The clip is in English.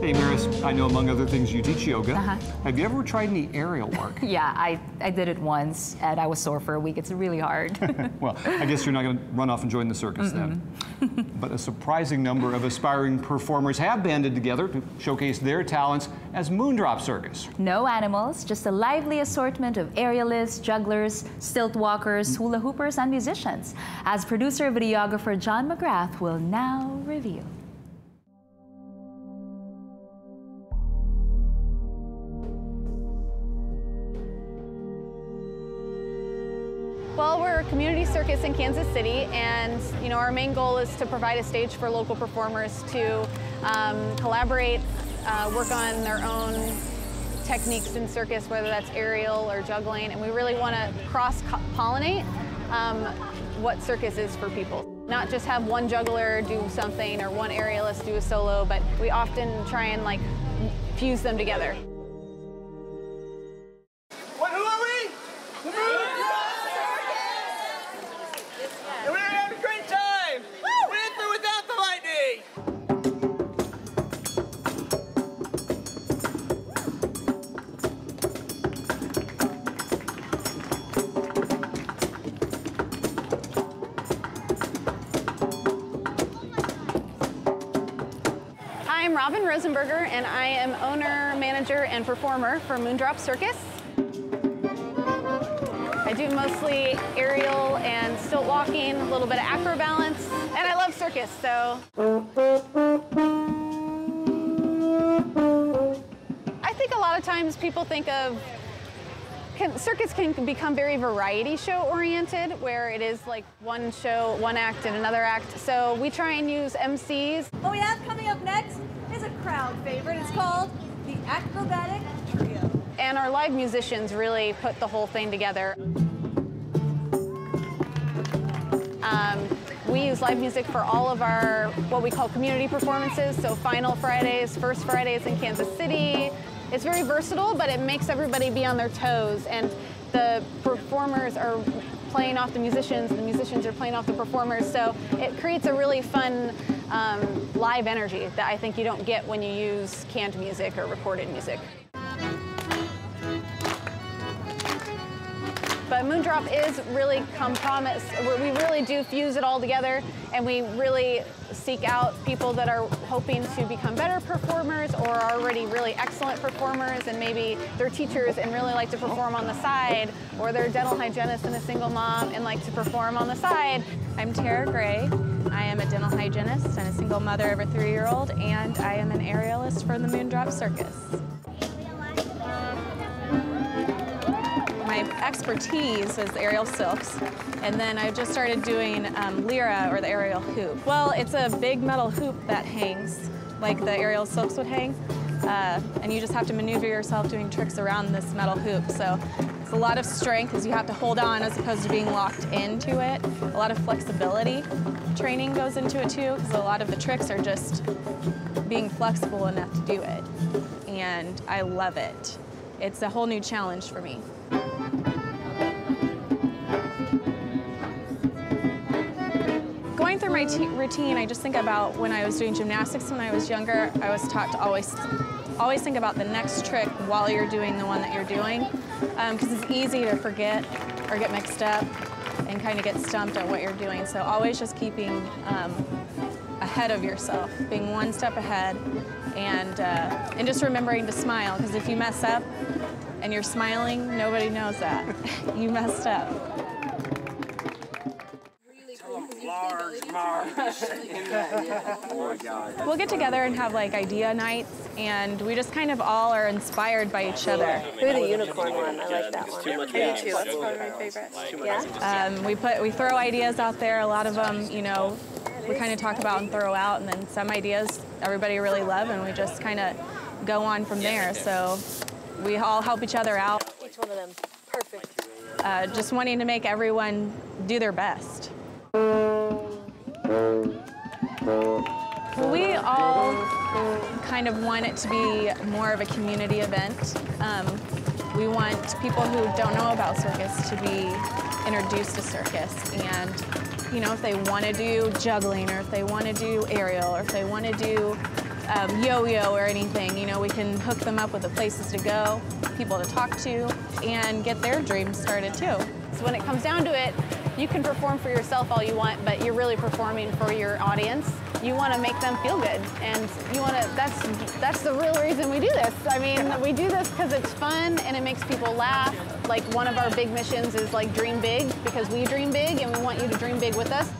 Hey, Maris, I know among other things you teach yoga. Have you ever tried any aerial work? Yeah, I did it once, and I was sore for a week. It's really hard. Well, I guess you're not going to run off and join the circus then. But a surprising number of aspiring performers have banded together to showcase their talents as Moondrop Circus. No animals, just a lively assortment of aerialists, jugglers, stilt walkers, hula hoopers, and musicians. As producer-videographer John McGrath will now review. Well, we're a community circus in Kansas City, and our main goal is to provide a stage for local performers to collaborate, work on their own techniques in circus, whether that's aerial or juggling, and we really want to cross-pollinate what circus is for people. Not just have one juggler do something or one aerialist do a solo, but we often try and fuse them together. I'm Robin Rosenberger, and I am owner, manager, and performer for Moondrop Circus. I do mostly aerial and stilt walking, a little bit of acro balance, and I love circus, so. I think a lot of times people think of circus can become very variety show oriented, where it is like one show, one act, and another act. So we try and use MCs. What we have coming up next is a crowd favorite. It's called the Acrobatic Trio. And our live musicians really put the whole thing together. We use live music for all of our, what we call community performances, so Final Fridays, First Fridays in Kansas City. It's very versatile, but it makes everybody be on their toes, and the performers are playing off the musicians are playing off the performers, so it creates a really fun live energy that I think you don't get when you use canned music or recorded music. But Moondrop is really compromise. We really do fuse it all together, and we really seek out people that are hoping to become better performers or are already really excellent performers, and maybe they're teachers and really like to perform on the side, or they're dental hygienists and a single mom and like to perform on the side. I'm Tara Gray. I am a dental hygienist and a single mother of a 3-year-old, and I am an aerialist for the Moondrop Circus. My expertise is the aerial silks, and then I just started doing lyra, or the aerial hoop. Well, it's a big metal hoop that hangs like the aerial silks would hang, and you just have to maneuver yourself doing tricks around this metal hoop. So it's a lot of strength, because you have to hold on as opposed to being locked into it. A lot of flexibility training goes into it too, because a lot of the tricks are just being flexible enough to do it, and I love it. It's a whole new challenge for me. Going through my routine, I just think about when I was doing gymnastics when I was younger. I was taught to always think about the next trick while you're doing the one that you're doing, because it's easy to forget or get mixed up and kind of get stumped at what you're doing. So always just keeping ahead of yourself, being one step ahead, and just remembering to smile, because if you mess up and you're smiling, nobody knows that. You messed up. We'll get together and have idea nights, and we just kind of all are inspired by each other. Maybe the unicorn one, I like that one. Me too, that's one of my favorites. Yeah? We throw ideas out there, a lot of them, we kind of talk about and throw out, and then some ideas everybody really love, and we just kind of go on from there. So we all help each other out. Each one of them, perfect. Just wanting to make everyone do their best. We all kind of want it to be more of a community event. We want people who don't know about circus to be introduced to circus, and if they want to do juggling, or if they want to do aerial, or if they want to do yo-yo or anything. You know, we can hook them up with the places to go, people to talk to, and get their dreams started too. So when it comes down to it, you can perform for yourself all you want, but you're really performing for your audience. You want to make them feel good, and you want to. That's the real reason we do this. I mean, we do this because it's fun and it makes people laugh. Like one of our big missions is like dream big, because we dream big and we want you to dream big with us.